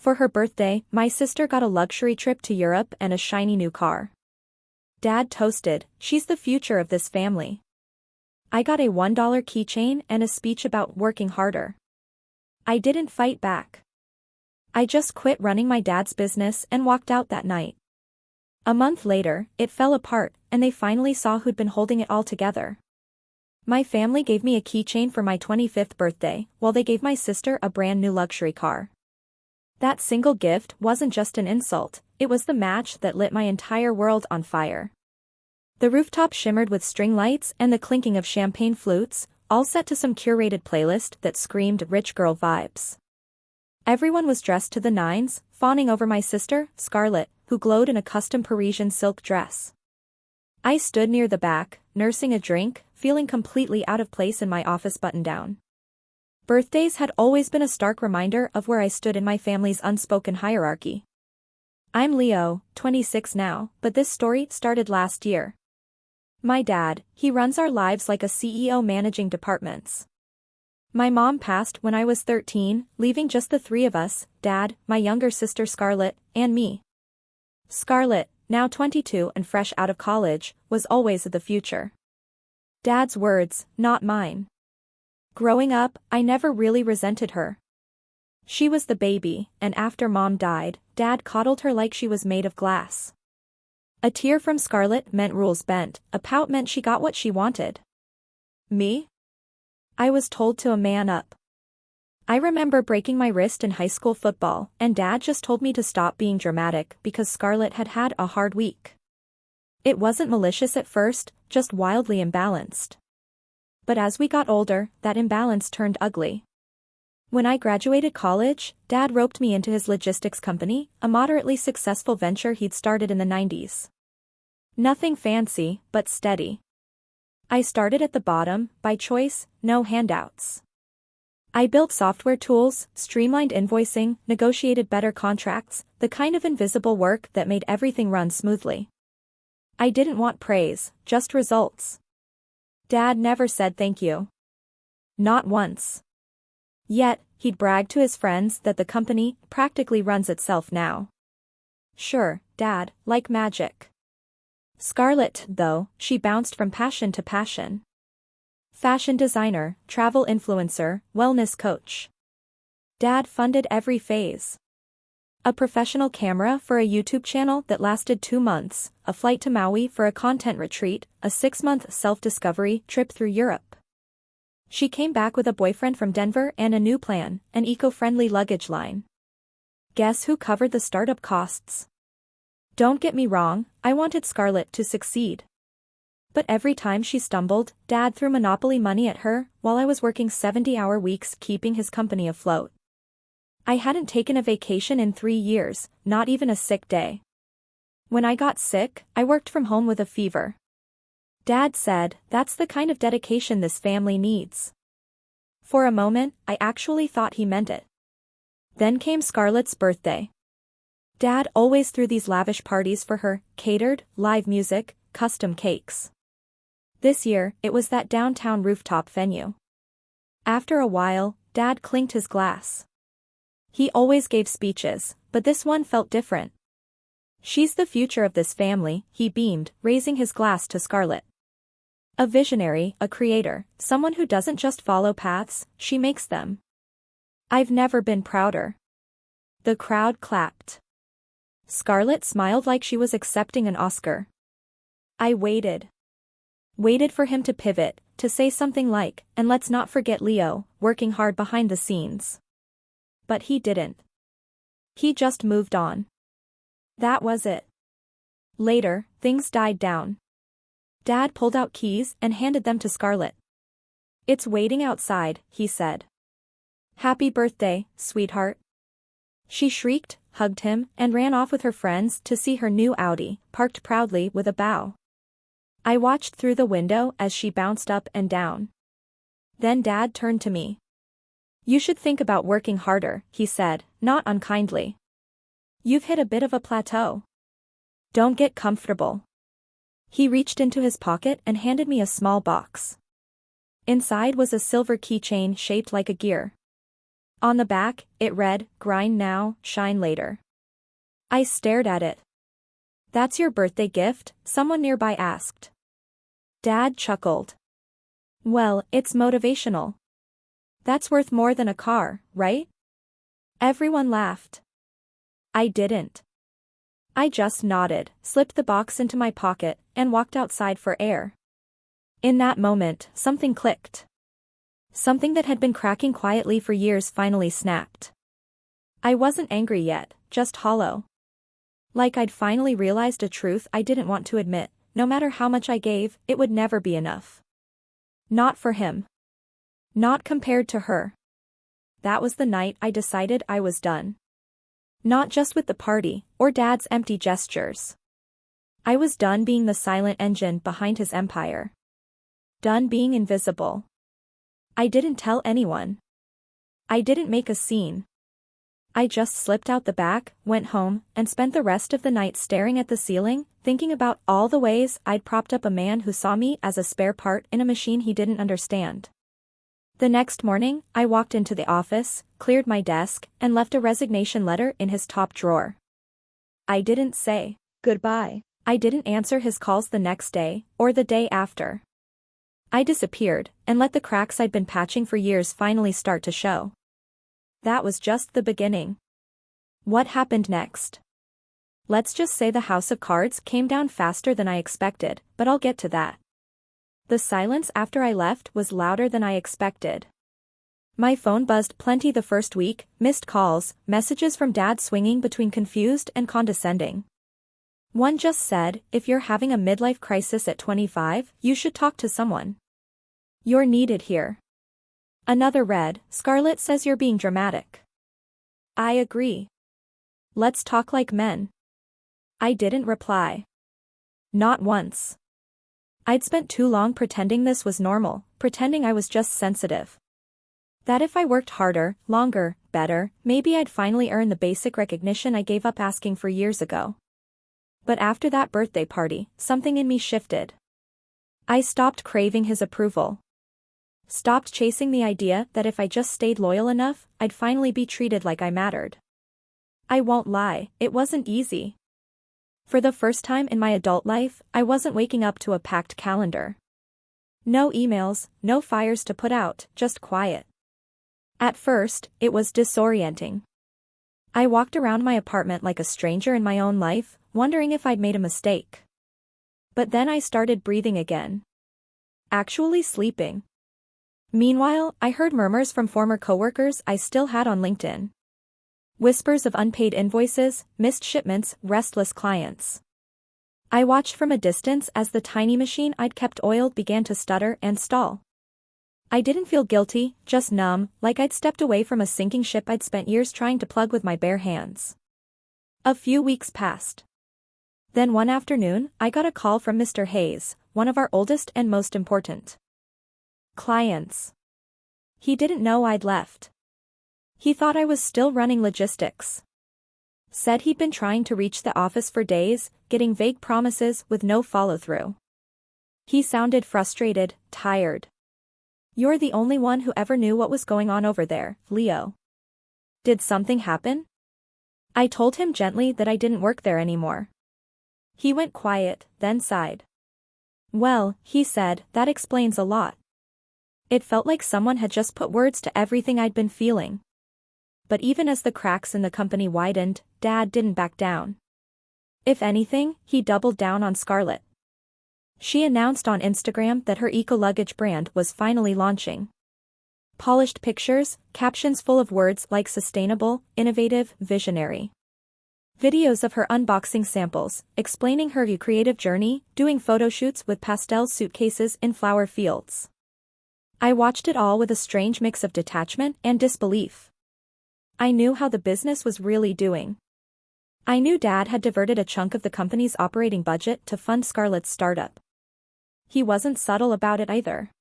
For her birthday, my sister got a luxury trip to Europe and a shiny new car. Dad toasted, "She's the future of this family." I got a $1 keychain and a speech about working harder. I didn't fight back. I just quit running my dad's business and walked out that night. A month later, it fell apart, and they finally saw who'd been holding it all together. My family gave me a keychain for my 25th birthday, while they gave my sister a brand new luxury car. That single gift wasn't just an insult, it was the match that lit my entire world on fire. The rooftop shimmered with string lights and the clinking of champagne flutes, all set to some curated playlist that screamed rich girl vibes. Everyone was dressed to the nines, fawning over my sister, Scarlett, who glowed in a custom Parisian silk dress. I stood near the back, nursing a drink, feeling completely out of place in my office button-down. Birthdays had always been a stark reminder of where I stood in my family's unspoken hierarchy. I'm Leo, 26 now, but this story started last year. My dad, he runs our lives like a CEO managing departments. My mom passed when I was 13, leaving just the three of us, Dad, my younger sister Scarlett, and me. Scarlett, now 22 and fresh out of college, was always the future. Dad's words, not mine. Growing up, I never really resented her. She was the baby, and after Mom died, Dad coddled her like she was made of glass. A tear from Scarlett meant rules bent, a pout meant she got what she wanted. Me? I was told to man up. I remember breaking my wrist in high school football, and Dad just told me to stop being dramatic because Scarlett had had a hard week. It wasn't malicious at first, just wildly imbalanced. But as we got older, that imbalance turned ugly. When I graduated college, Dad roped me into his logistics company, a moderately successful venture he'd started in the 90s. Nothing fancy, but steady. I started at the bottom, by choice, no handouts. I built software tools, streamlined invoicing, negotiated better contracts, the kind of invisible work that made everything run smoothly. I didn't want praise, just results. Dad never said thank you. Not once. Yet, he'd brag to his friends that the company practically runs itself now. Sure, Dad, like magic. Scarlett, though, she bounced from passion to passion. Fashion designer, travel influencer, wellness coach. Dad funded every phase. A professional camera for a YouTube channel that lasted 2 months, a flight to Maui for a content retreat, a 6-month self-discovery trip through Europe. She came back with a boyfriend from Denver and a new plan, an eco-friendly luggage line. Guess who covered the startup costs? Don't get me wrong, I wanted Scarlett to succeed. But every time she stumbled, Dad threw monopoly money at her, while I was working 70-hour weeks keeping his company afloat. I hadn't taken a vacation in 3 years, not even a sick day. When I got sick, I worked from home with a fever. Dad said, "That's the kind of dedication this family needs." For a moment, I actually thought he meant it. Then came Scarlett's birthday. Dad always threw these lavish parties for her, catered, live music, custom cakes. This year, it was that downtown rooftop venue. After a while, Dad clinked his glass. He always gave speeches, but this one felt different. "She's the future of this family," he beamed, raising his glass to Scarlett. A visionary, a creator, someone who doesn't just follow paths, she makes them. I've never been prouder. The crowd clapped. Scarlett smiled like she was accepting an Oscar. I waited. Waited for him to pivot, to say something like, "And let's not forget Leo, working hard behind the scenes." But he didn't. He just moved on. That was it. Later, things died down. Dad pulled out keys and handed them to Scarlett. "It's waiting outside," he said. "Happy birthday, sweetheart." She shrieked, hugged him, and ran off with her friends to see her new Audi, parked proudly with a bow. I watched through the window as she bounced up and down. Then Dad turned to me. "You should think about working harder," he said, not unkindly. "You've hit a bit of a plateau. Don't get comfortable." He reached into his pocket and handed me a small box. Inside was a silver keychain shaped like a gear. On the back, it read, "Grind now, shine later." I stared at it. "That's your birthday gift?" someone nearby asked. Dad chuckled. "Well, it's motivational. That's worth more than a car, right?" Everyone laughed. I didn't. I just nodded, slipped the box into my pocket, and walked outside for air. In that moment, something clicked. Something that had been cracking quietly for years finally snapped. I wasn't angry yet, just hollow. Like I'd finally realized a truth I didn't want to admit: no matter how much I gave, it would never be enough. Not for him. Not compared to her. That was the night I decided I was done. Not just with the party, or Dad's empty gestures. I was done being the silent engine behind his empire. Done being invisible. I didn't tell anyone. I didn't make a scene. I just slipped out the back, went home, and spent the rest of the night staring at the ceiling, thinking about all the ways I'd propped up a man who saw me as a spare part in a machine he didn't understand. The next morning, I walked into the office, cleared my desk, and left a resignation letter in his top drawer. I didn't say goodbye. I didn't answer his calls the next day, or the day after. I disappeared, and let the cracks I'd been patching for years finally start to show. That was just the beginning. What happened next? Let's just say the house of cards came down faster than I expected, but I'll get to that. The silence after I left was louder than I expected. My phone buzzed plenty the first week, missed calls, messages from Dad swinging between confused and condescending. One just said, "If you're having a midlife crisis at 25, you should talk to someone. You're needed here." Another read, "Scarlett says you're being dramatic." I agree. Let's talk like men. I didn't reply. Not once. I'd spent too long pretending this was normal, pretending I was just sensitive. That if I worked harder, longer, better, maybe I'd finally earn the basic recognition I gave up asking for years ago. But after that birthday party, something in me shifted. I stopped craving his approval. Stopped chasing the idea that if I just stayed loyal enough, I'd finally be treated like I mattered. I won't lie, it wasn't easy. For the first time in my adult life, I wasn't waking up to a packed calendar. No emails, no fires to put out, just quiet. At first, it was disorienting. I walked around my apartment like a stranger in my own life, wondering if I'd made a mistake. But then I started breathing again. Actually sleeping. Meanwhile, I heard murmurs from former coworkers I still had on LinkedIn. Whispers of unpaid invoices, missed shipments, restless clients. I watched from a distance as the tiny machine I'd kept oiled began to stutter and stall. I didn't feel guilty, just numb, like I'd stepped away from a sinking ship I'd spent years trying to plug with my bare hands. A few weeks passed. Then one afternoon, I got a call from Mr. Hayes, one of our oldest and most important clients. He didn't know I'd left. He thought I was still running logistics. Said he'd been trying to reach the office for days, getting vague promises with no follow-through. He sounded frustrated, tired. "You're the only one who ever knew what was going on over there, Leo. Did something happen?" I told him gently that I didn't work there anymore. He went quiet, then sighed. "Well," he said, "that explains a lot." It felt like someone had just put words to everything I'd been feeling. But even as the cracks in the company widened, Dad didn't back down. If anything, he doubled down on Scarlett. She announced on Instagram that her eco-luggage brand was finally launching. Polished pictures, captions full of words like sustainable, innovative, visionary. Videos of her unboxing samples, explaining her creative journey, doing photo shoots with pastel suitcases in flower fields. I watched it all with a strange mix of detachment and disbelief. I knew how the business was really doing. I knew Dad had diverted a chunk of the company's operating budget to fund Scarlett's startup. He wasn't subtle about it either.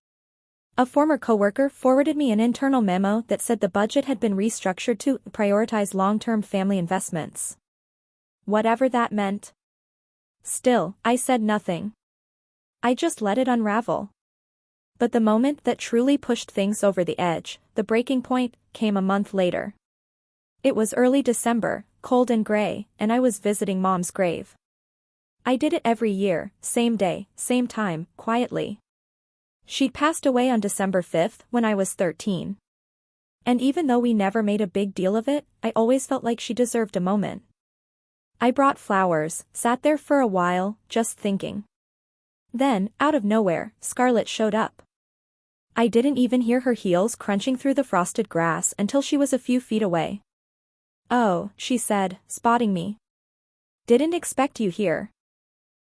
A former coworker forwarded me an internal memo that said the budget had been restructured to prioritize long-term family investments. Whatever that meant. Still, I said nothing. I just let it unravel. But the moment that truly pushed things over the edge, the breaking point came a month later. It was early December, cold and gray, and I was visiting Mom's grave. I did it every year, same day, same time, quietly. She'd passed away on December 5th when I was 13. And even though we never made a big deal of it, I always felt like she deserved a moment. I brought flowers, sat there for a while, just thinking. Then, out of nowhere, Scarlett showed up. I didn't even hear her heels crunching through the frosted grass until she was a few feet away. "Oh," she said, spotting me. "Didn't expect you here."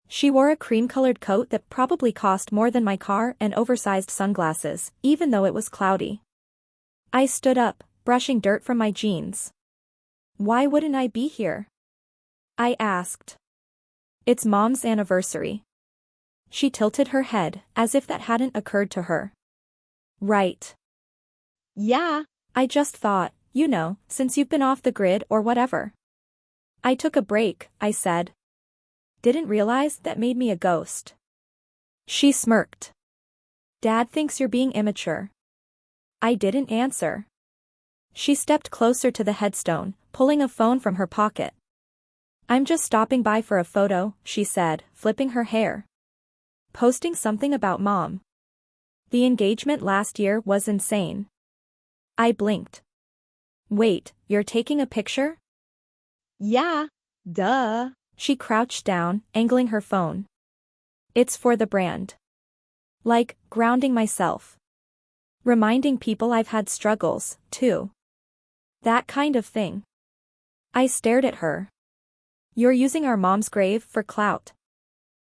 She wore a cream-colored coat that probably cost more than my car and oversized sunglasses, even though it was cloudy. I stood up, brushing dirt from my jeans. "Why wouldn't I be here?" I asked. "It's Mom's anniversary." She tilted her head, as if that hadn't occurred to her. "Right. Yeah, I just thought, since you've been off the grid or whatever." "I took a break," I said. "Didn't realize that made me a ghost." She smirked. "Dad thinks you're being immature." I didn't answer. She stepped closer to the headstone, pulling a phone from her pocket. "I'm just stopping by for a photo," she said, flipping her hair. "Posting something about Mom. The engagement last year was insane." I blinked. "Wait, you're taking a picture?" "Yeah, duh." She crouched down, angling her phone. "It's for the brand. Like, grounding myself. Reminding people I've had struggles, too. That kind of thing." I stared at her. "You're using our mom's grave for clout."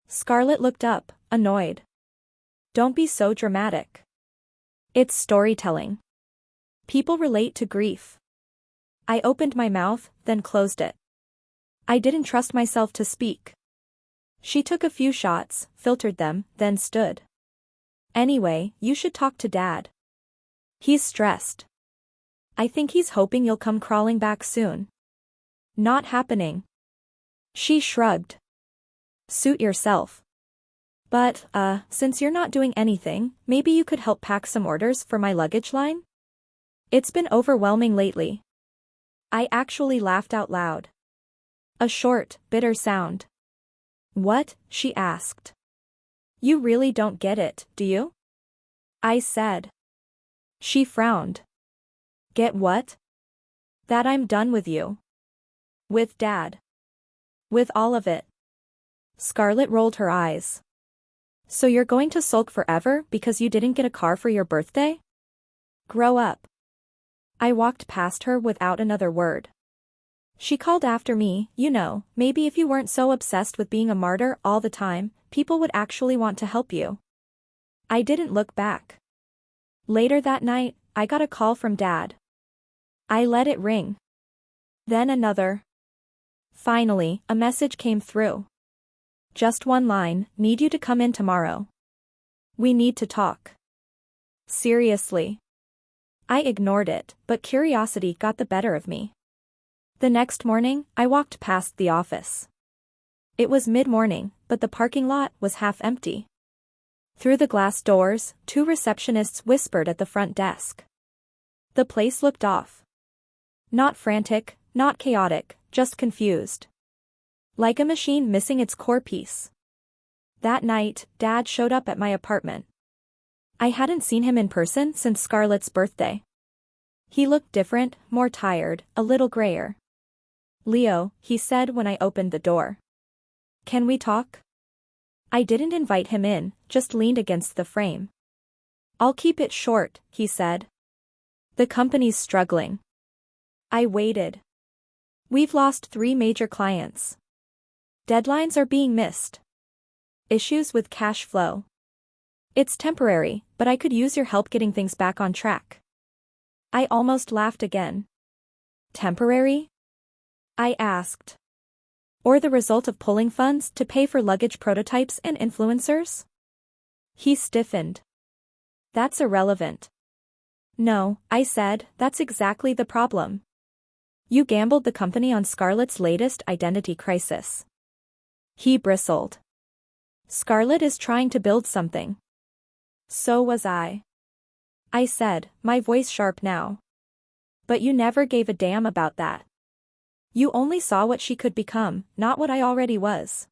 Scarlett looked up, annoyed. "Don't be so dramatic. It's storytelling. People relate to grief." I opened my mouth, then closed it. I didn't trust myself to speak. She took a few shots, filtered them, then stood. "Anyway, you should talk to Dad. He's stressed. I think he's hoping you'll come crawling back soon." "Not happening." She shrugged. "Suit yourself. But, since you're not doing anything, maybe you could help pack some orders for my luggage line? It's been overwhelming lately." I actually laughed out loud. A short, bitter sound. "What?" she asked. "You really don't get it, do you?" I said. She frowned. "Get what?" "That I'm done with you. With Dad. With all of it." Scarlett rolled her eyes. "So you're going to sulk forever because you didn't get a car for your birthday? Grow up." I walked past her without another word. She called after me, maybe if you weren't so obsessed with being a martyr all the time, people would actually want to help you. I didn't look back. Later that night, I got a call from Dad. I let it ring. Then another. Finally, a message came through. "Just one line, need you to come in tomorrow. We need to talk." Seriously. I ignored it, but curiosity got the better of me. The next morning, I walked past the office. It was mid-morning, but the parking lot was half empty. Through the glass doors, two receptionists whispered at the front desk. The place looked off. Not frantic, not chaotic, just confused. Like a machine missing its core piece. That night, Dad showed up at my apartment. I hadn't seen him in person since Scarlett's birthday. He looked different, more tired, a little grayer. "Leo," he said when I opened the door. "Can we talk?" I didn't invite him in, just leaned against the frame. "I'll keep it short," he said. "The company's struggling." I waited. "We've lost 3 major clients. Deadlines are being missed. Issues with cash flow. It's temporary, but I could use your help getting things back on track." I almost laughed again. "Temporary?" I asked. "Or the result of pulling funds to pay for luggage prototypes and influencers?" He stiffened. "That's irrelevant." "No," I said, "that's exactly the problem. You gambled the company on Scarlett's latest identity crisis." He bristled. "Scarlett is trying to build something. So was I. I said, my voice sharp now. But you never gave a damn about that. You only saw what she could become, not what I already was.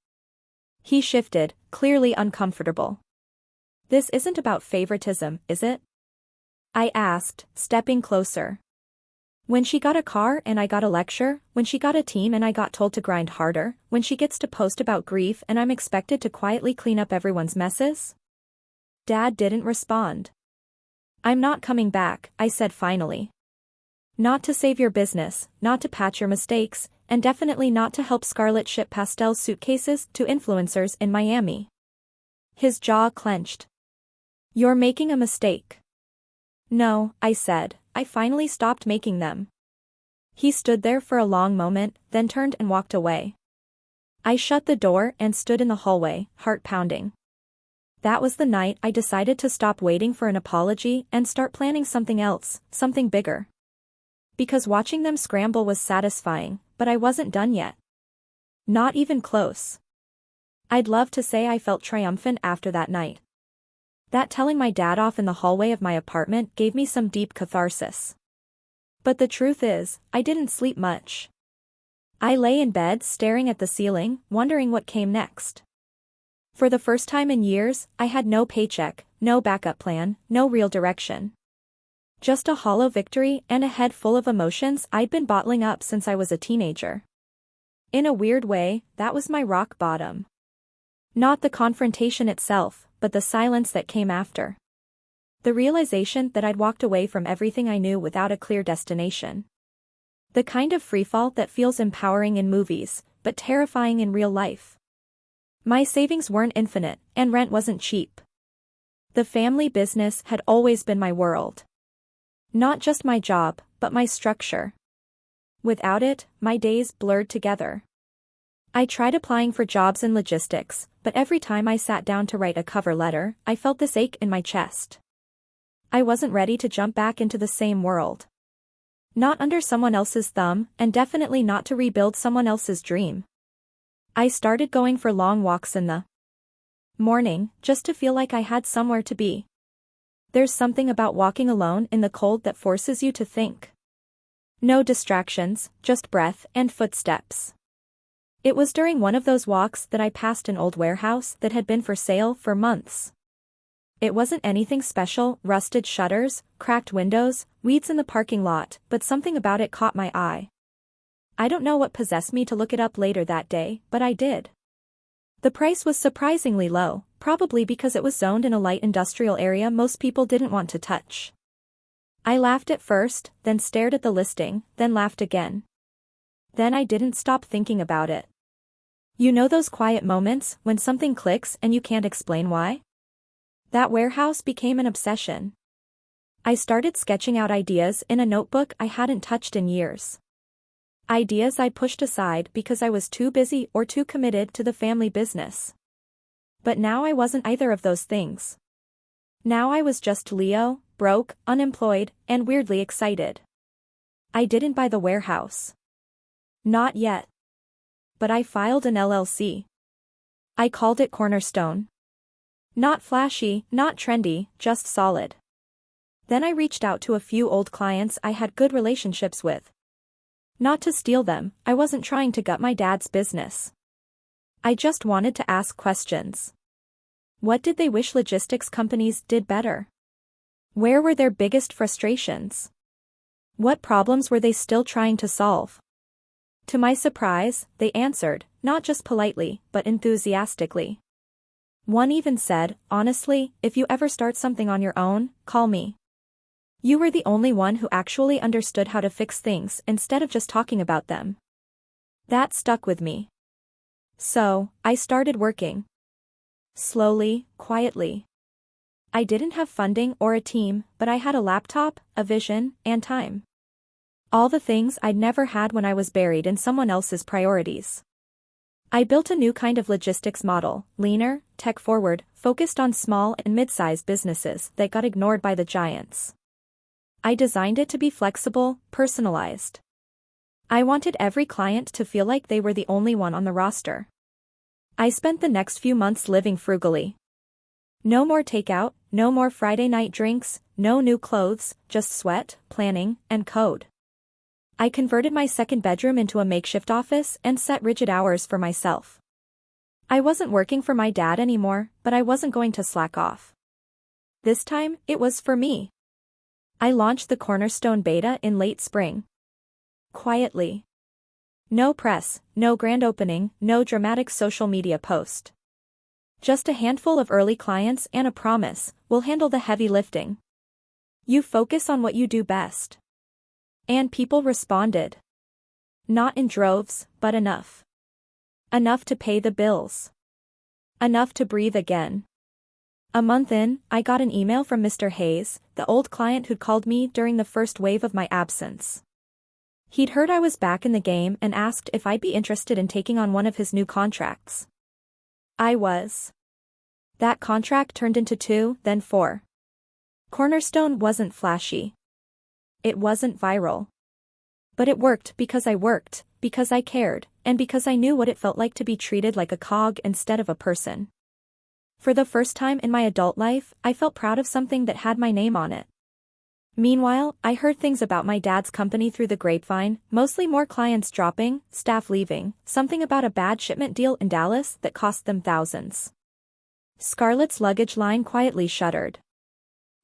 He shifted, clearly uncomfortable. This isn't about favoritism, is it? I asked, stepping closer. When she got a car and I got a lecture, when she got a team and I got told to grind harder, when she gets to post about grief and I'm expected to quietly clean up everyone's messes? Dad didn't respond. I'm not coming back, I said finally. Not to save your business, not to patch your mistakes, and definitely not to help Scarlett ship pastel suitcases to influencers in Miami. His jaw clenched. You're making a mistake. No, I said, I finally stopped making them. He stood there for a long moment, then turned and walked away. I shut the door and stood in the hallway, heart pounding. That was the night I decided to stop waiting for an apology and start planning something else, something bigger. Because watching them scramble was satisfying, but I wasn't done yet. Not even close. I'd love to say I felt triumphant after that night. That telling my dad off in the hallway of my apartment gave me some deep catharsis. But the truth is, I didn't sleep much. I lay in bed staring at the ceiling, wondering what came next. For the first time in years, I had no paycheck, no backup plan, no real direction. Just a hollow victory and a head full of emotions I'd been bottling up since I was a teenager. In a weird way, that was my rock bottom. Not the confrontation itself, but the silence that came after. The realization that I'd walked away from everything I knew without a clear destination. The kind of freefall that feels empowering in movies, but terrifying in real life. My savings weren't infinite, and rent wasn't cheap. The family business had always been my world. Not just my job, but my structure. Without it, my days blurred together. I tried applying for jobs in logistics, but every time I sat down to write a cover letter, I felt this ache in my chest. I wasn't ready to jump back into the same world. Not under someone else's thumb, and definitely not to rebuild someone else's dream. I started going for long walks in the morning, just to feel like I had somewhere to be. There's something about walking alone in the cold that forces you to think. No distractions, just breath and footsteps. It was during one of those walks that I passed an old warehouse that had been for sale for months. It wasn't anything special, rusted shutters, cracked windows, weeds in the parking lot, but something about it caught my eye. I don't know what possessed me to look it up later that day, but I did. The price was surprisingly low, probably because it was zoned in a light industrial area most people didn't want to touch. I laughed at first, then stared at the listing, then laughed again. Then I didn't stop thinking about it. You know those quiet moments when something clicks and you can't explain why? That warehouse became an obsession. I started sketching out ideas in a notebook I hadn't touched in years. Ideas I pushed aside because I was too busy or too committed to the family business. But now I wasn't either of those things. Now I was just Leo, broke, unemployed, and weirdly excited. I didn't buy the warehouse. Not yet. But I filed an LLC. I called it Cornerstone. Not flashy, not trendy, just solid. Then I reached out to a few old clients I had good relationships with. Not to steal them, I wasn't trying to gut my dad's business. I just wanted to ask questions. What did they wish logistics companies did better? Where were their biggest frustrations? What problems were they still trying to solve? To my surprise, they answered, not just politely, but enthusiastically. One even said, honestly, if you ever start something on your own, call me. You were the only one who actually understood how to fix things instead of just talking about them. That stuck with me. So, I started working. Slowly, quietly. I didn't have funding or a team, but I had a laptop, a vision, and time. All the things I'd never had when I was buried in someone else's priorities. I built a new kind of logistics model, leaner, tech-forward, focused on small and mid-sized businesses that got ignored by the giants. I designed it to be flexible, personalized. I wanted every client to feel like they were the only one on the roster. I spent the next few months living frugally. No more takeout, no more Friday night drinks, no new clothes, just sweat, planning, and code. I converted my second bedroom into a makeshift office and set rigid hours for myself. I wasn't working for my dad anymore, but I wasn't going to slack off. This time, it was for me. I launched the Cornerstone beta in late spring. Quietly. No press, no grand opening, no dramatic social media post. Just a handful of early clients and a promise, we'll handle the heavy lifting. You focus on what you do best. And people responded. Not in droves, but enough. Enough to pay the bills. Enough to breathe again. A month in, I got an email from Mr. Hayes, the old client who'd called me during the first wave of my absence. He'd heard I was back in the game and asked if I'd be interested in taking on one of his new contracts. I was. That contract turned into 2, then 4. Cornerstone wasn't flashy. It wasn't viral. But it worked because I cared, and because I knew what it felt like to be treated like a cog instead of a person. For the first time in my adult life, I felt proud of something that had my name on it. Meanwhile, I heard things about my dad's company through the grapevine, mostly more clients dropping, staff leaving, something about a bad shipment deal in Dallas that cost them thousands. Scarlett's luggage line quietly shuddered.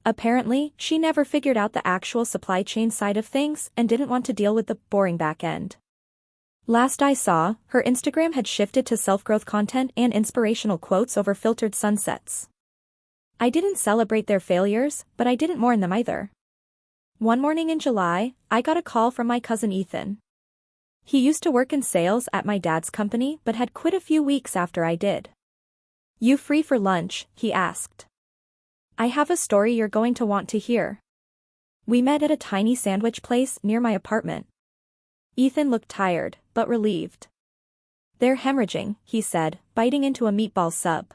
Apparently, she never figured out the actual supply chain side of things and didn't want to deal with the boring back end. Last I saw, her Instagram had shifted to self-growth content and inspirational quotes over filtered sunsets. I didn't celebrate their failures, but I didn't mourn them either. One morning in July, I got a call from my cousin Ethan. He used to work in sales at my dad's company but had quit a few weeks after I did. "You free for lunch?" he asked. "I have a story you're going to want to hear." We met at a tiny sandwich place near my apartment. Ethan looked tired, but relieved. "They're hemorrhaging," he said, biting into a meatball sub.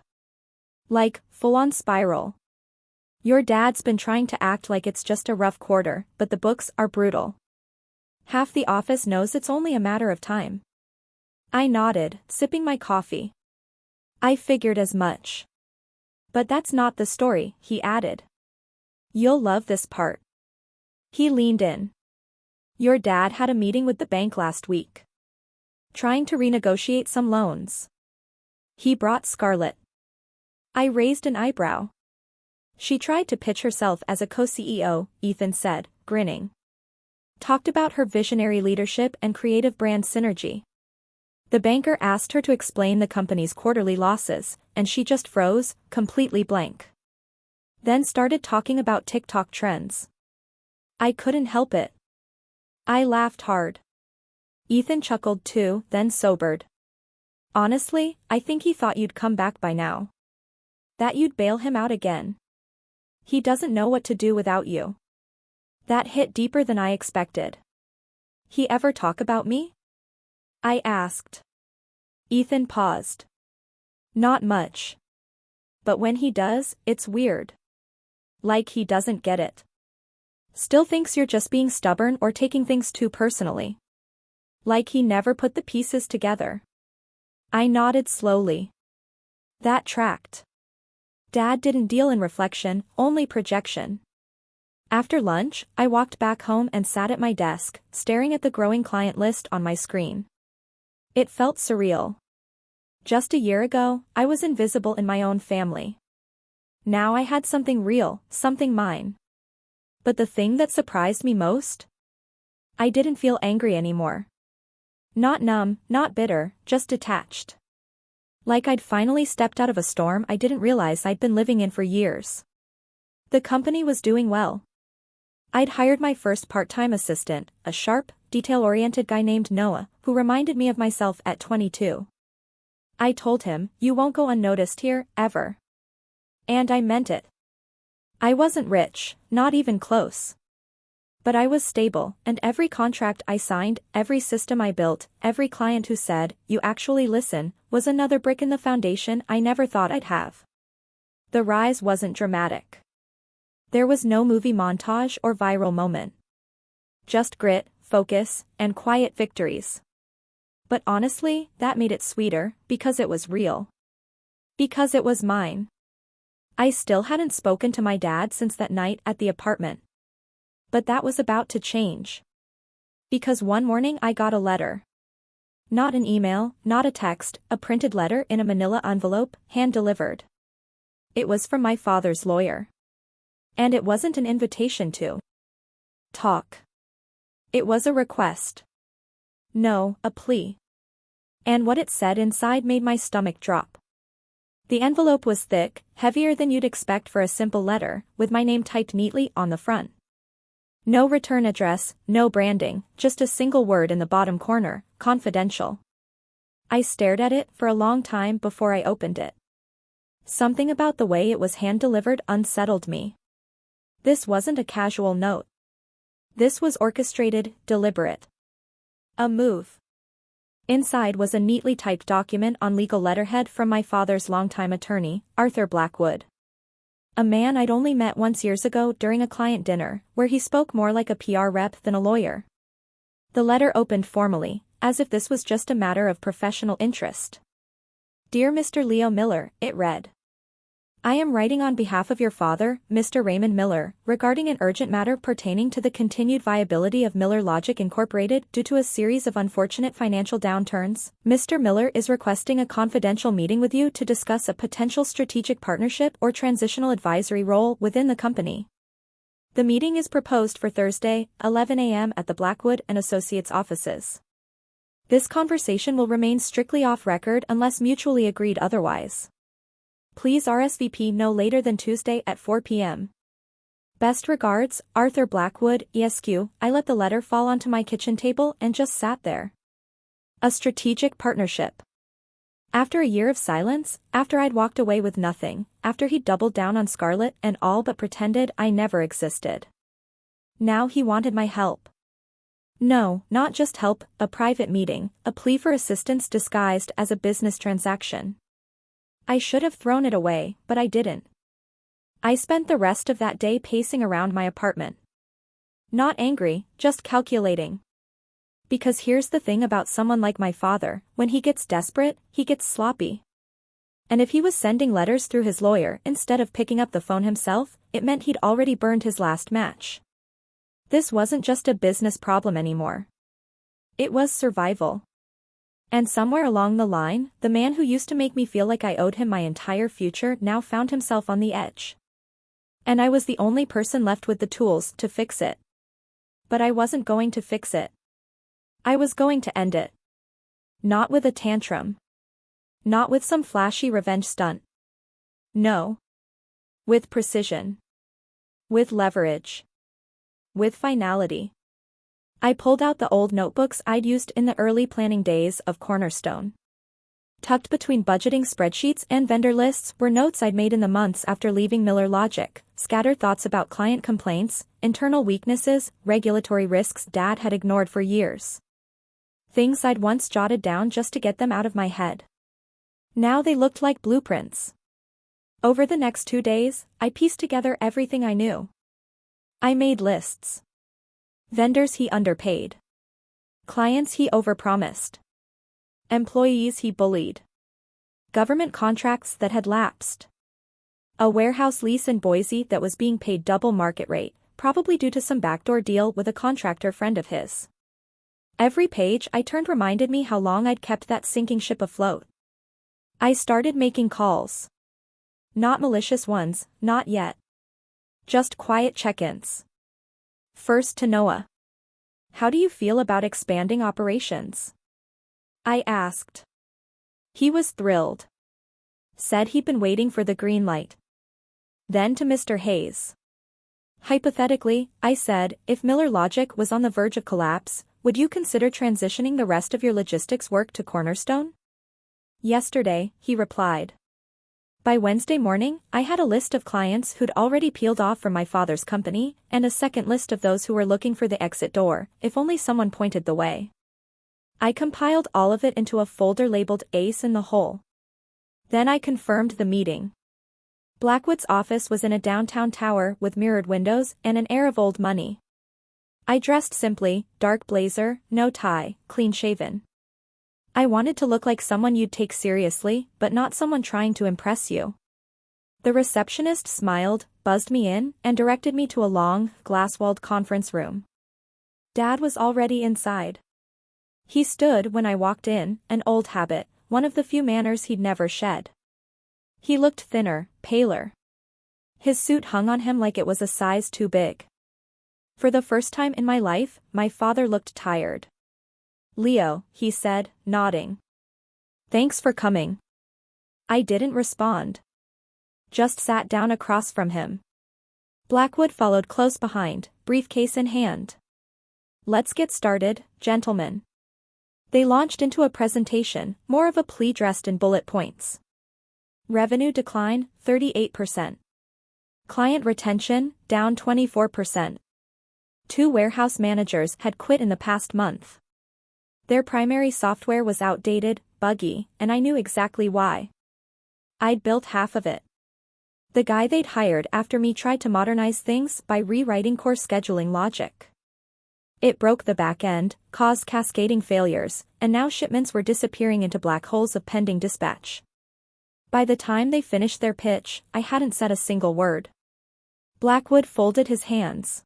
"Like, full-on spiral. Your dad's been trying to act like it's just a rough quarter, but the books are brutal. Half the office knows it's only a matter of time." I nodded, sipping my coffee. I figured as much. "But that's not the story," he added. "You'll love this part." He leaned in. "Your dad had a meeting with the bank last week. Trying to renegotiate some loans. He brought Scarlett." I raised an eyebrow. "She tried to pitch herself as a co-CEO," Ethan said, grinning. "Talked about her visionary leadership and creative brand synergy. The banker asked her to explain the company's quarterly losses, and she just froze, completely blank. Then started talking about TikTok trends. I couldn't help it. I laughed hard." Ethan chuckled too, then sobered. "Honestly, I think he thought you'd come back by now. That you'd bail him out again. He doesn't know what to do without you." That hit deeper than I expected. "He ever talk about me?" I asked. Ethan paused. "Not much. But when he does, it's weird. Like he doesn't get it. Still thinks you're just being stubborn or taking things too personally. Like he never put the pieces together." I nodded slowly. That tracked. Dad didn't deal in reflection, only projection. After lunch, I walked back home and sat at my desk, staring at the growing client list on my screen. It felt surreal. Just a year ago, I was invisible in my own family. Now I had something real, something mine. But the thing that surprised me most? I didn't feel angry anymore. Not numb, not bitter, just detached. Like I'd finally stepped out of a storm I didn't realize I'd been living in for years. The company was doing well. I'd hired my first part-time assistant, a sharp, detail-oriented guy named Noah, who reminded me of myself at 22. I told him, "You won't go unnoticed here, ever." And I meant it. I wasn't rich, not even close. But I was stable, and every contract I signed, every system I built, every client who said, "You actually listen," was another brick in the foundation I never thought I'd have. The rise wasn't dramatic. There was no movie montage or viral moment. Just grit, focus, and quiet victories. But honestly, that made it sweeter, because it was real. Because it was mine. I still hadn't spoken to my dad since that night at the apartment. But that was about to change. Because one morning I got a letter. Not an email, not a text, a printed letter in a manila envelope, hand-delivered. It was from my father's lawyer. And it wasn't an invitation to talk. It was a request. No, a plea. And what it said inside made my stomach drop. The envelope was thick, heavier than you'd expect for a simple letter, with my name typed neatly on the front. No return address, no branding, just a single word in the bottom corner, confidential. I stared at it for a long time before I opened it. Something about the way it was hand-delivered unsettled me. This wasn't a casual note. This was orchestrated, deliberate. A move. Inside was a neatly typed document on legal letterhead from my father's longtime attorney, Arthur Blackwood. A man I'd only met once years ago during a client dinner, where he spoke more like a PR rep than a lawyer. The letter opened formally, as if this was just a matter of professional interest. Dear Mr. Leo Miller, it read. I am writing on behalf of your father, Mr. Raymond Miller, regarding an urgent matter pertaining to the continued viability of Miller Logic Incorporated due to a series of unfortunate financial downturns. Mr. Miller is requesting a confidential meeting with you to discuss a potential strategic partnership or transitional advisory role within the company. The meeting is proposed for Thursday, 11 a.m. at the Blackwood & Associates offices. This conversation will remain strictly off record unless mutually agreed otherwise. Please RSVP no later than Tuesday at 4 p.m. Best regards, Arthur Blackwood, ESQ. I let the letter fall onto my kitchen table and just sat there. A strategic partnership. After a year of silence, after I'd walked away with nothing, after he'd doubled down on Scarlett and all but pretended I never existed. Now he wanted my help. No, not just help, a private meeting, a plea for assistance disguised as a business transaction. I should have thrown it away, but I didn't. I spent the rest of that day pacing around my apartment. Not angry, just calculating. Because here's the thing about someone like my father, when he gets desperate, he gets sloppy. And if he was sending letters through his lawyer instead of picking up the phone himself, it meant he'd already burned his last match. This wasn't just a business problem anymore. It was survival. And somewhere along the line, the man who used to make me feel like I owed him my entire future now found himself on the edge. And I was the only person left with the tools to fix it. But I wasn't going to fix it. I was going to end it. Not with a tantrum. Not with some flashy revenge stunt. No. With precision. With leverage. With finality. I pulled out the old notebooks I'd used in the early planning days of Cornerstone. Tucked between budgeting spreadsheets and vendor lists were notes I'd made in the months after leaving Miller Logic, scattered thoughts about client complaints, internal weaknesses, regulatory risks Dad had ignored for years. Things I'd once jotted down just to get them out of my head. Now they looked like blueprints. Over the next 2 days, I pieced together everything I knew. I made lists. Vendors he underpaid. Clients he overpromised. Employees he bullied. Government contracts that had lapsed. A warehouse lease in Boise that was being paid double market rate, probably due to some backdoor deal with a contractor friend of his. Every page I turned reminded me how long I'd kept that sinking ship afloat. I started making calls. Not malicious ones, not yet. Just quiet check-ins. First to Noah. How do you feel about expanding operations? I asked. He was thrilled. Said he'd been waiting for the green light. Then to Mr. Hayes. Hypothetically, I said, if Miller Logic was on the verge of collapse, would you consider transitioning the rest of your logistics work to Cornerstone? Yesterday, he replied. By Wednesday morning, I had a list of clients who'd already peeled off from my father's company, and a second list of those who were looking for the exit door, if only someone pointed the way. I compiled all of it into a folder labeled Ace in the Hole. Then I confirmed the meeting. Blackwood's office was in a downtown tower with mirrored windows and an air of old money. I dressed simply, dark blazer, no tie, clean-shaven. I wanted to look like someone you'd take seriously, but not someone trying to impress you. The receptionist smiled, buzzed me in, and directed me to a long, glass-walled conference room. Dad was already inside. He stood when I walked in, an old habit, one of the few manners he'd never shed. He looked thinner, paler. His suit hung on him like it was a size too big. For the first time in my life, my father looked tired. "Leo," he said, nodding. "Thanks for coming." I didn't respond. Just sat down across from him. Blackwood followed close behind, briefcase in hand. "Let's get started, gentlemen." They launched into a presentation, more of a plea dressed in bullet points. Revenue decline, 38%. Client retention, down 24%. 2 warehouse managers had quit in the past month. Their primary software was outdated, buggy, and I knew exactly why. I'd built half of it. The guy they'd hired after me tried to modernize things by rewriting core scheduling logic. It broke the back end, caused cascading failures, and now shipments were disappearing into black holes of pending dispatch. By the time they finished their pitch, I hadn't said a single word. Blackwood folded his hands.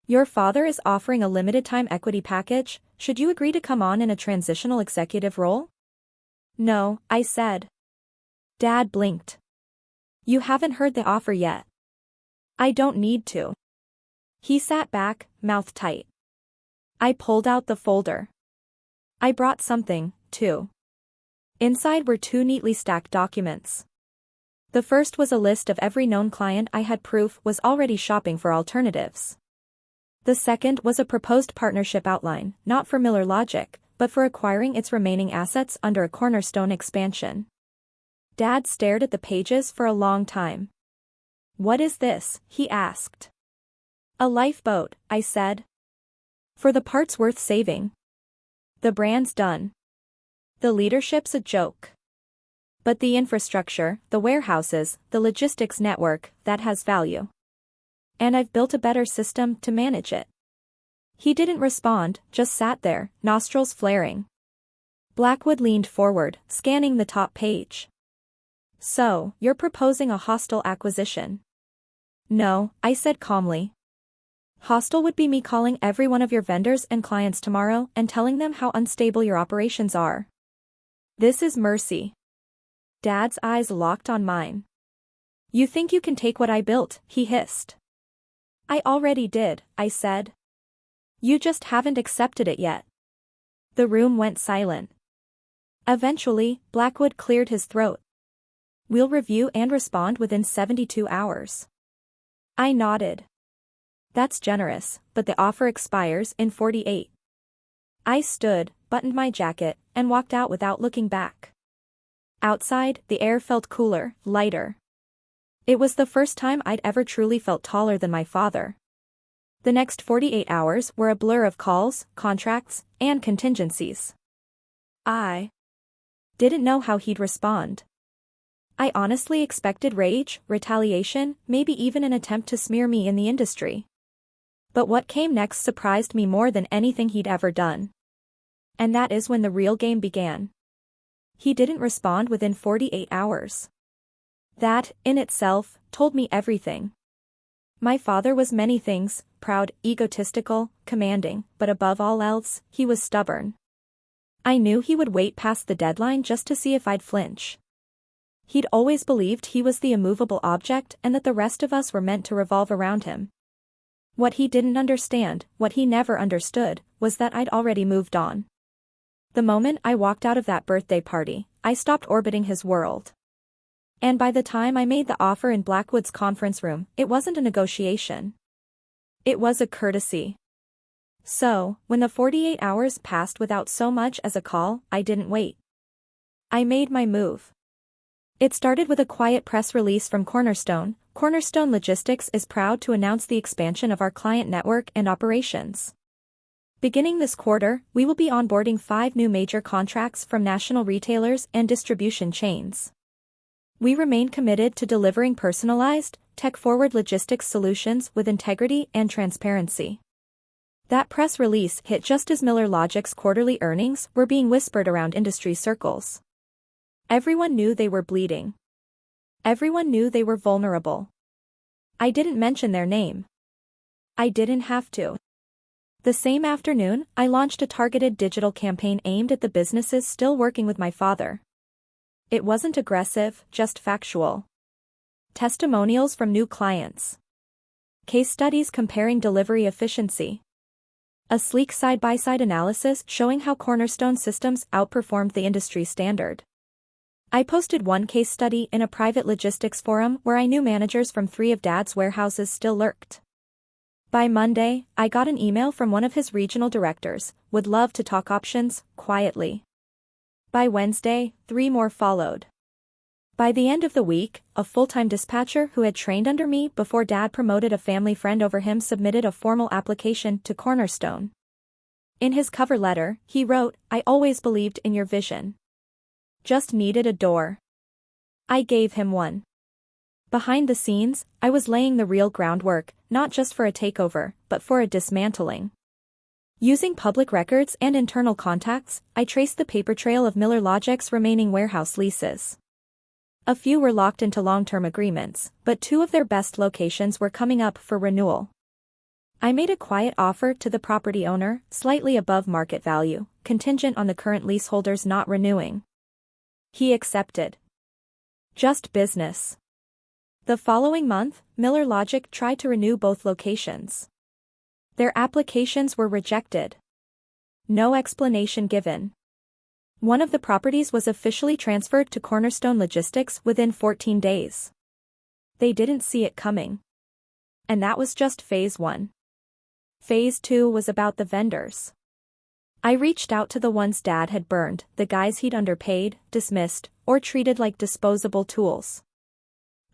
"Your father is offering a limited-time equity package. Should you agree to come on in a transitional executive role?" "No," I said. Dad blinked. "You haven't heard the offer yet." "I don't need to." He sat back, mouth tight. I pulled out the folder. I brought something, too. Inside were 2 neatly stacked documents. The first was a list of every known client I had proof was already shopping for alternatives. The second was a proposed partnership outline, not for Miller Logic, but for acquiring its remaining assets under a cornerstone expansion. Dad stared at the pages for a long time. "What is this?" he asked. "A lifeboat," I said. "For the parts worth saving. The brand's done. The leadership's a joke. But the infrastructure, the warehouses, the logistics network, that has value. And I've built a better system to manage it." He didn't respond, just sat there, nostrils flaring. Blackwood leaned forward, scanning the top page. "So, you're proposing a hostile acquisition?" "No," I said calmly. "Hostile would be me calling every one of your vendors and clients tomorrow and telling them how unstable your operations are. This is mercy." Dad's eyes locked on mine. "You think you can take what I built?" he hissed. "I already did," I said. "You just haven't accepted it yet." The room went silent. Eventually, Blackwood cleared his throat. "We'll review and respond within 72 hours. I nodded. "That's generous, but the offer expires in 48. I stood, buttoned my jacket, and walked out without looking back. Outside, the air felt cooler, lighter. It was the first time I'd ever truly felt taller than my father. The next 48 hours were a blur of calls, contracts, and contingencies. I didn't know how he'd respond. I honestly expected rage, retaliation, maybe even an attempt to smear me in the industry. But what came next surprised me more than anything he'd ever done. And that is when the real game began. He didn't respond within 48 hours. That, in itself, told me everything. My father was many things, proud, egotistical, commanding, but above all else, he was stubborn. I knew he would wait past the deadline just to see if I'd flinch. He'd always believed he was the immovable object and that the rest of us were meant to revolve around him. What he didn't understand, what he never understood, was that I'd already moved on. The moment I walked out of that birthday party, I stopped orbiting his world. And by the time I made the offer in Blackwood's conference room, it wasn't a negotiation. It was a courtesy. So, when the 48 hours passed without so much as a call, I didn't wait. I made my move. It started with a quiet press release from Cornerstone. Cornerstone Logistics is proud to announce the expansion of our client network and operations. Beginning this quarter, we will be onboarding 5 new major contracts from national retailers and distribution chains. We remain committed to delivering personalized, tech-forward logistics solutions with integrity and transparency. That press release hit just as Miller Logic's quarterly earnings were being whispered around industry circles. Everyone knew they were bleeding. Everyone knew they were vulnerable. I didn't mention their name. I didn't have to. The same afternoon, I launched a targeted digital campaign aimed at the businesses still working with my father. It wasn't aggressive, just factual. Testimonials from new clients. Case studies comparing delivery efficiency. A sleek side-by-side analysis showing how Cornerstone systems outperformed the industry standard. I posted one case study in a private logistics forum where I knew managers from 3 of Dad's warehouses still lurked. By Monday, I got an email from one of his regional directors, would love to talk options, quietly. By Wednesday, 3 more followed. By the end of the week, a full-time dispatcher who had trained under me before Dad promoted a family friend over him submitted a formal application to Cornerstone. In his cover letter, he wrote, "I always believed in your vision. Just needed a door." I gave him one. Behind the scenes, I was laying the real groundwork, not just for a takeover, but for a dismantling. Using public records and internal contacts, I traced the paper trail of Miller Logic's remaining warehouse leases. A few were locked into long-term agreements, but 2 of their best locations were coming up for renewal. I made a quiet offer to the property owner, slightly above market value, contingent on the current leaseholders not renewing. He accepted. Just business. The following month, Miller Logic tried to renew both locations. Their applications were rejected. No explanation given. One of the properties was officially transferred to Cornerstone Logistics within 14 days. They didn't see it coming. And that was just phase 1. Phase 2 was about the vendors. I reached out to the ones Dad had burned, the guys he'd underpaid, dismissed, or treated like disposable tools.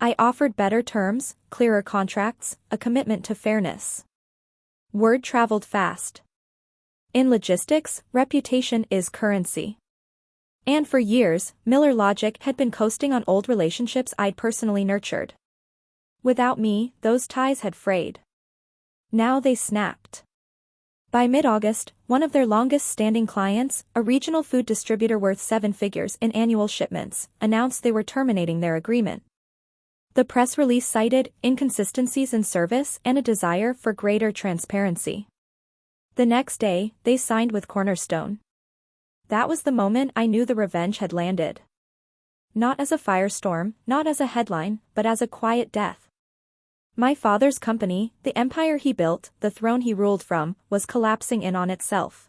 I offered better terms, clearer contracts, a commitment to fairness. Word traveled fast. In logistics, reputation is currency. And for years, Miller Logic had been coasting on old relationships I'd personally nurtured. Without me, those ties had frayed. Now they snapped. By mid-August, one of their longest-standing clients, a regional food distributor worth 7 figures in annual shipments, announced they were terminating their agreement. The press release cited inconsistencies in service and a desire for greater transparency. The next day, they signed with Cornerstone. That was the moment I knew the revenge had landed. Not as a firestorm, not as a headline, but as a quiet death. My father's company, the empire he built, the throne he ruled from, was collapsing in on itself.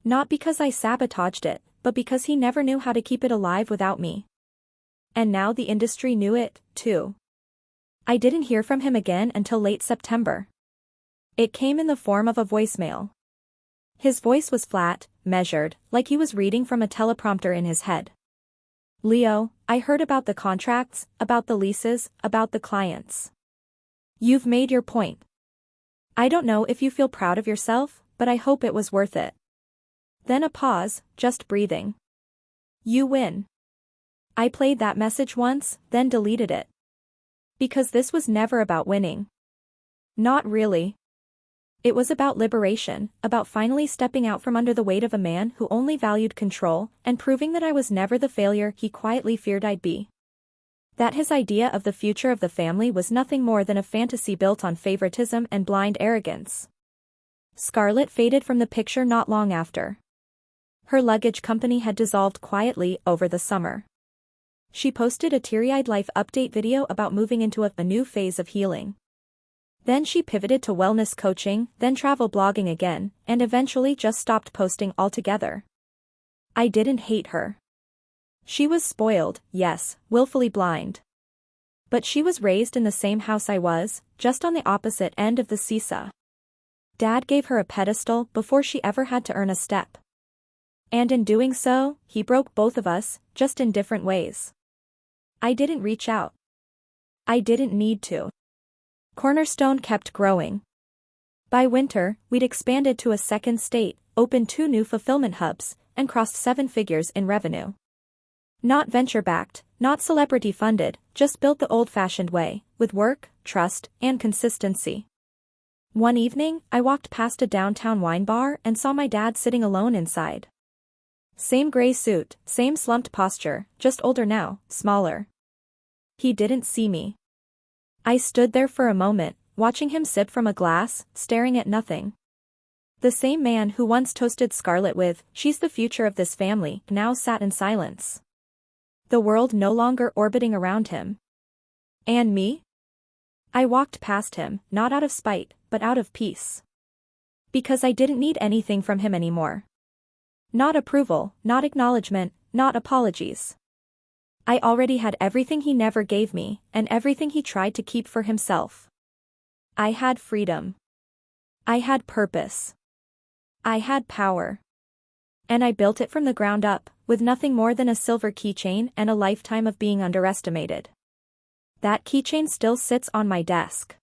Not because I sabotaged it, but because he never knew how to keep it alive without me. And now the industry knew it, too. I didn't hear from him again until late September. It came in the form of a voicemail. His voice was flat, measured, like he was reading from a teleprompter in his head. "Leo, I heard about the contracts, about the leases, about the clients. You've made your point. I don't know if you feel proud of yourself, but I hope it was worth it." Then a pause, just breathing. "You win." I played that message once, then deleted it. Because this was never about winning. Not really. It was about liberation, about finally stepping out from under the weight of a man who only valued control, and proving that I was never the failure he quietly feared I'd be. That his idea of the future of the family was nothing more than a fantasy built on favoritism and blind arrogance. Scarlett faded from the picture not long after. Her luggage company had dissolved quietly over the summer. She posted a teary-eyed life update video about moving into a new phase of healing. Then she pivoted to wellness coaching, then travel blogging again, and eventually just stopped posting altogether. I didn't hate her. She was spoiled, yes, willfully blind. But she was raised in the same house I was, just on the opposite end of the seesaw. Dad gave her a pedestal before she ever had to earn a step. And in doing so, he broke both of us, just in different ways. I didn't reach out. I didn't need to. Cornerstone kept growing. By winter, we'd expanded to a second state, opened 2 new fulfillment hubs, and crossed 7 figures in revenue. Not venture-backed, not celebrity-funded, just built the old-fashioned way, with work, trust, and consistency. One evening, I walked past a downtown wine bar and saw my dad sitting alone inside. Same gray suit, same slumped posture, just older now, smaller. He didn't see me. I stood there for a moment, watching him sip from a glass, staring at nothing. The same man who once toasted Scarlett with, "She's the future of this family," now sat in silence. The world no longer orbiting around him. And me? I walked past him, not out of spite, but out of peace. Because I didn't need anything from him anymore. Not approval, not acknowledgement, not apologies. I already had everything he never gave me, and everything he tried to keep for himself. I had freedom. I had purpose. I had power. And I built it from the ground up, with nothing more than a silver keychain and a lifetime of being underestimated. That keychain still sits on my desk.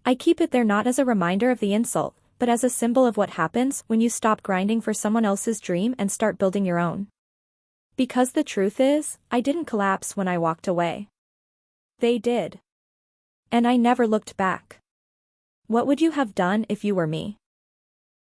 I keep it there not as a reminder of the insult, but as a symbol of what happens when you stop grinding for someone else's dream and start building your own. Because the truth is, I didn't collapse when I walked away. They did. And I never looked back. What would you have done if you were me?